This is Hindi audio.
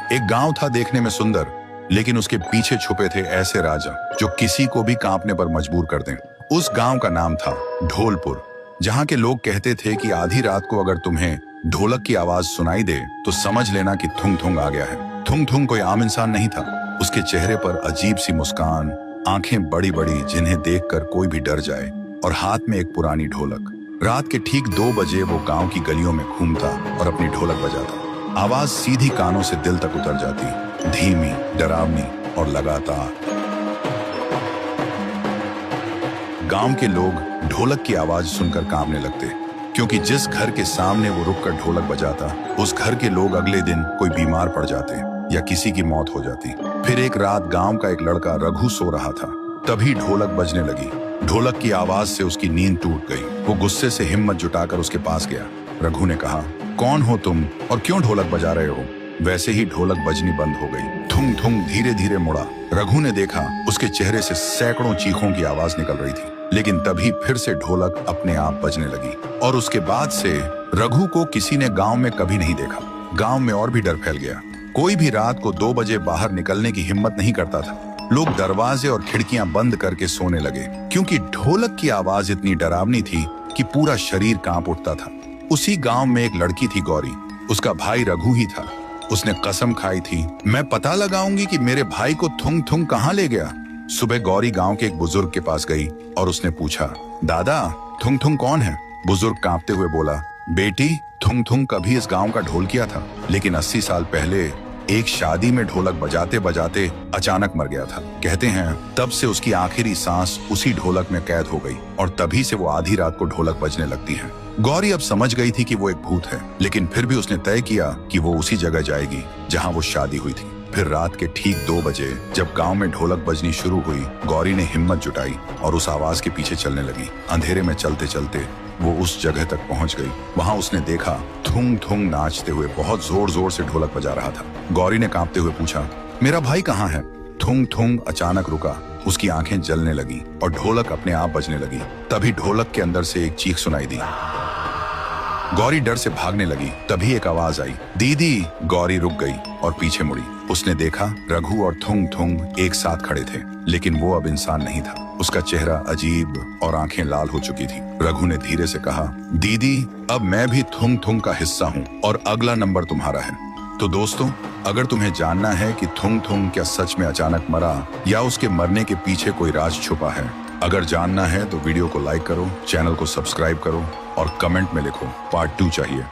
एक गांव था देखने में सुंदर, लेकिन उसके पीछे छुपे थे ऐसे राजा जो किसी को भी कांपने पर मजबूर कर दें। उस गांव का नाम था ढोलपुर, जहां के लोग कहते थे कि आधी रात को अगर तुम्हें ढोलक की आवाज सुनाई दे तो समझ लेना कि थुंग थुंग आ गया है। थुंग थुंग कोई आम इंसान नहीं था। उसके चेहरे पर अजीब सी मुस्कान, आंखें बड़ी बड़ी जिन्हें देखकर कोई भी डर जाए, और हाथ में एक पुरानी ढोलक। रात के ठीक 2 बजे वो गांव की गलियों में घूमता और अपनी ढोलक बजाता। आवाज सीधी कानों से दिल तक उतर जाती, धीमी, डरावनी और लगातार। गांव के लोग ढोलक की आवाज सुनकर कांपने लगते, क्योंकि जिस घर के सामने वो रुककर ढोलक बजाता, उस घर के लोग अगले दिन कोई बीमार पड़ जाते या किसी की मौत हो जाती। फिर एक रात गांव का एक लड़का रघु सो रहा था, तभी ढोलक बजने लगी। ढोलक की आवाज से उसकी नींद टूट गई। वो गुस्से से हिम्मत जुटाकर उसके पास गया। रघु ने कहा, कौन हो तुम और क्यों ढोलक बजा रहे हो? वैसे ही ढोलक बजनी बंद हो गई। थुंग थुंग धीरे धीरे मुड़ा। रघु ने देखा उसके चेहरे से सैकड़ों चीखों की आवाज निकल रही थी, लेकिन तभी फिर से ढोलक अपने आप बजने लगी। और उसके बाद से रघु को किसी ने गांव में कभी नहीं देखा। गांव में और भी डर फैल गया। कोई भी रात को 2 बजे बाहर निकलने की हिम्मत नहीं करता था। लोग दरवाजे और खिड़कियां बंद करके सोने लगे, क्योंकि ढोलक की आवाज इतनी डरावनी थी कि पूरा शरीर कांप उठता था। उसी गांव में एक लड़की थी, गौरी। उसका भाई रघु ही था। उसने कसम खाई थी, मैं पता लगाऊंगी कि मेरे भाई को थुंग थुंग कहाँ ले गया। सुबह गौरी गांव के एक बुजुर्ग के पास गई और उसने पूछा, दादा, थुंग थुंग कौन है? बुजुर्ग कांपते हुए बोला, बेटी, थुंग थुंग कभी इस गांव का ढोल किया था, लेकिन 80 साल पहले एक शादी में ढोलक बजाते बजाते अचानक मर गया था। कहते हैं तब से उसकी आखिरी सांस उसी ढोलक में कैद हो गई, और तभी से वो आधी रात को ढोलक बजने लगती है। गौरी अब समझ गई थी कि वो एक भूत है, लेकिन फिर भी उसने तय किया कि वो उसी जगह जाएगी जहां वो शादी हुई थी। फिर रात के ठीक 2 बजे जब गांव में ढोलक बजनी शुरू हुई, गौरी ने हिम्मत जुटाई और उस आवाज के पीछे चलने लगी। अंधेरे में चलते चलते वो उस जगह तक पहुंच गई। वहां उसने देखा थुंग थुंग नाचते हुए बहुत जोर जोर से ढोलक बजा रहा था। गौरी ने कांपते हुए पूछा, मेरा भाई कहाँ है? थुंग थुंग अचानक रुका। उसकी आंखें जलने लगी और ढोलक अपने आप बजने लगी। तभी ढोलक के अंदर से एक चीख सुनाई दी। गौरी डर से भागने लगी। तभी एक आवाज आई, दीदी। गौरी रुक गई और पीछे मुड़ी। उसने देखा रघु और थुंग थुंग एक साथ खड़े थे, लेकिन वो अब इंसान नहीं था। उसका चेहरा अजीब और आंखें लाल हो चुकी थी। रघु ने धीरे से कहा, दीदी, अब मैं भी थुंग थुंग का हिस्सा हूँ और अगला नंबर तुम्हारा है। तो दोस्तों, अगर तुम्हें जानना है कि थुंग थुंग क्या सच में अचानक मरा या उसके मरने के पीछे कोई राज छुपा है, अगर जानना है तो वीडियो को लाइक करो, चैनल को सब्सक्राइब करो और कमेंट में लिखो पार्ट 2 चाहिए।